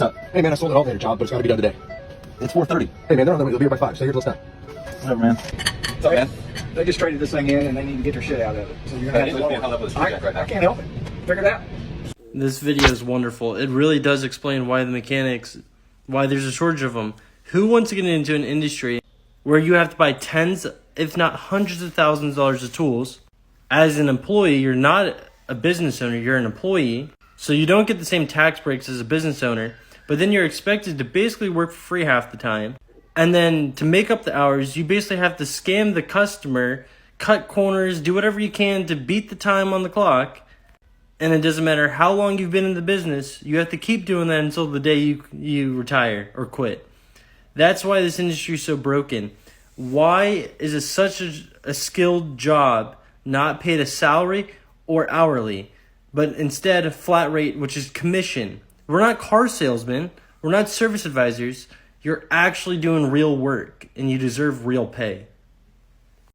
tough. Hey man, I sold an alternator job, but it's got to be done today. It's 4:30. Hey man, they're on their way. They'll be here by 5. Stay here till it's done. Whatever, man. What's up, man? They just traded this thing in and they need to get their shit out of it. So you're gonna have to being held up with a screwdriver right now. I can't help it. Figure it out. This video is wonderful. It really does explain why why there's a shortage of them. Who wants to get into an industry where you have to buy tens, if not hundreds of thousands of dollars of tools? As an employee, you're not a business owner, you're an employee. So you don't get the same tax breaks as a business owner, but then you're expected to basically work for free half the time. And then to make up the hours, you basically have to scam the customer, cut corners, do whatever you can to beat the time on the clock. And it doesn't matter how long you've been in the business, you have to keep doing that until the day you retire or quit. That's why this industry is so broken. Why is it such a skilled job not paid a salary or hourly, but instead a flat rate, which is commission? We're not car salesmen. We're not service advisors. You're actually doing real work, and you deserve real pay.